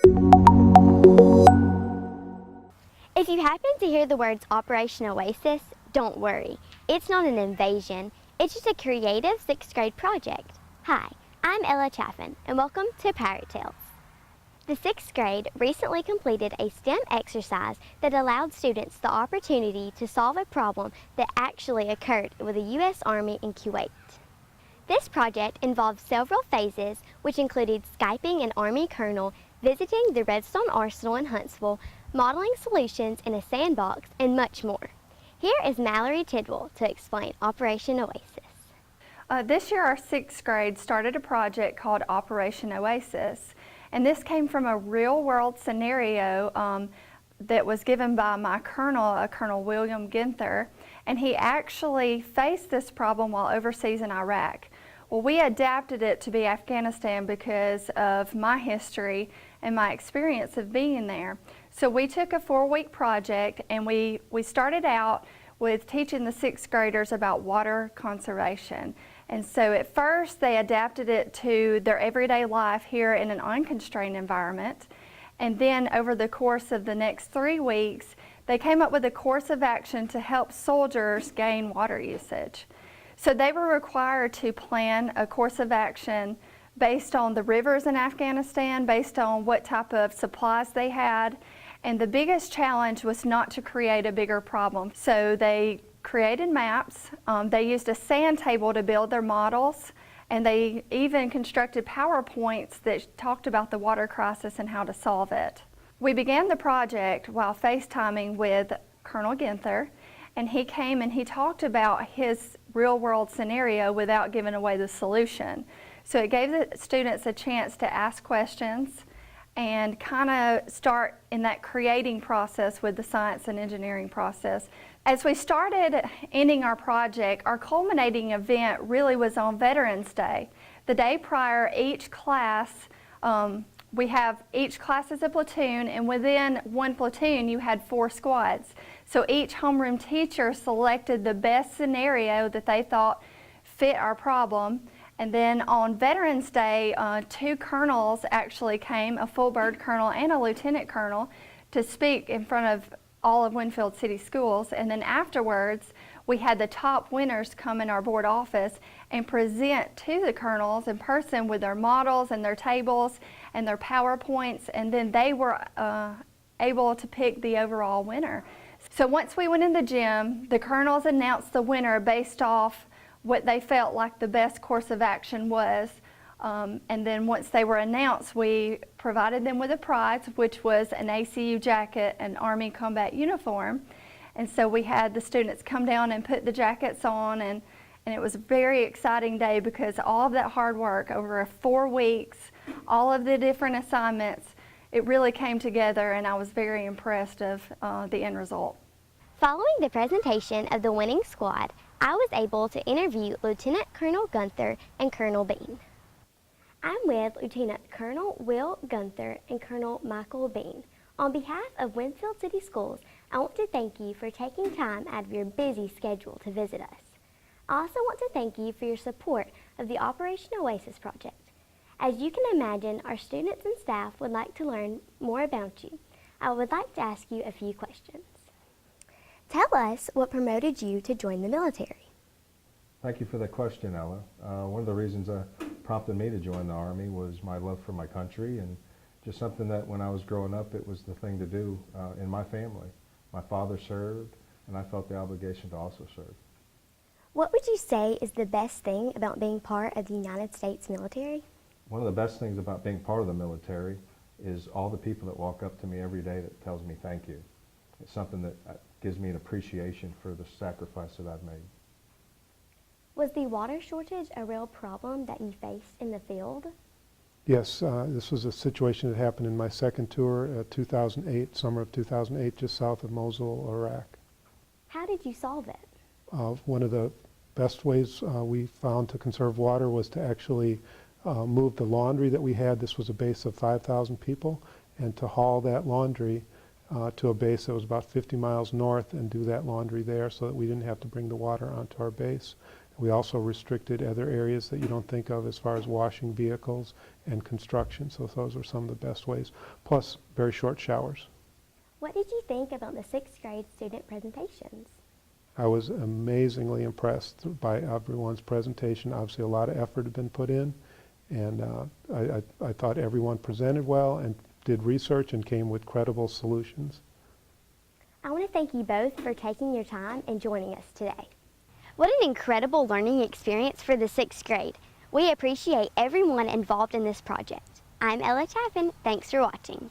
If you happen to hear the words Operation Oasis, don't worry. It's not an invasion. It's just a creative 6th grade project. Hi, I'm Ella Chaffin, and welcome to Pirate Tales. The 6th grade recently completed a STEM exercise that allowed students the opportunity to solve a problem that actually occurred with the U.S. Army in Kuwait. This project involved several phases, which included Skyping an Army colonel, visiting the Redstone Arsenal in Huntsville, modeling solutions in a sandbox, and much more. Here is Mallory Tidwell to explain Operation Oasis. This year our 6th grade started a project called Operation Oasis, and this came from a real-world scenario that was given by my colonel, Colonel William Ginther, and he actually faced this problem while overseas in Iraq. Well, we adapted it to be Afghanistan because of my history and my experience of being there. So we took a 4-week project, and we started out with teaching the 6th graders about water conservation. And so at first they adapted it to their everyday life here in an unconstrained environment. And then over the course of the next 3 weeks, they came up with a course of action to help soldiers gain water usage. So they were required to plan a course of action based on the rivers in Afghanistan, based on what type of supplies they had. And the biggest challenge was not to create a bigger problem. So they created maps, they used a sand table to build their models, and they even constructed PowerPoints that talked about the water crisis and how to solve it. We began the project while FaceTiming with Colonel Ginther, and he came and he talked about his real-world scenario without giving away the solution. So it gave the students a chance to ask questions and kind of start in that creating process with the science and engineering process. As we started ending our project, our culminating event really was on Veterans Day. The day prior, each class, each class is a platoon, and within one platoon you had 4 squads. So each homeroom teacher selected the best scenario that they thought fit our problem. And then on Veterans Day, 2 colonels actually came, a full bird colonel and a lieutenant colonel, to speak in front of all of Winfield City Schools. And then afterwards, we had the top winners come in our board office and present to the colonels in person with their models and their tables and their PowerPoints, and then they were able to pick the overall winner. So once we went in the gym, the colonels announced the winner based off what they felt like the best course of action was. And then once they were announced, we provided them with a prize, which was an ACU jacket, an Army combat uniform. And so we had the students come down and put the jackets on, and it was a very exciting day because all of that hard work over 4 weeks, all of the different assignments, it really came together, and I was very impressed of the end result. Following the presentation of the winning squad, I was able to interview Lieutenant Colonel Gunther and Colonel Bean. I'm with Lieutenant Colonel Will Gunther and Colonel Michael Bean. On behalf of Winfield City Schools, I want to thank you for taking time out of your busy schedule to visit us. I also want to thank you for your support of the Operation Oasis project. As you can imagine, our students and staff would like to learn more about you. I would like to ask you a few questions. Tell us what promoted you to join the military. Thank you for that question, Ella. One of the reasons that prompted me to join the Army was my love for my country, and just something that when I was growing up, it was the thing to do in my family. My father served, and I felt the obligation to also serve. What would you say is the best thing about being part of the United States military? One of the best things about being part of the military is all the people that walk up to me every day that tells me thank you. It's something that gives me an appreciation for the sacrifice that I've made. Was the water shortage a real problem that you faced in the field? Yes, this was a situation that happened in my second tour, 2008, summer of 2008, just south of Mosul, Iraq. How did you solve it? One of the best ways we found to conserve water was to actually move the laundry that we had. This was a base of 5,000 people, and to haul that laundry to a base that was about 50 miles north and do that laundry there so that we didn't have to bring the water onto our base. We also restricted other areas that you don't think of as far as washing vehicles and construction, so those are some of the best ways, plus very short showers. What did you think about the 6th grade student presentations? I was amazingly impressed by everyone's presentation. Obviously a lot of effort had been put in, and I thought everyone presented well and did research and came with credible solutions. I want to thank you both for taking your time and joining us today. What an incredible learning experience for the 6th grade. We appreciate everyone involved in this project. I'm Ella Chaffin. Thanks for watching.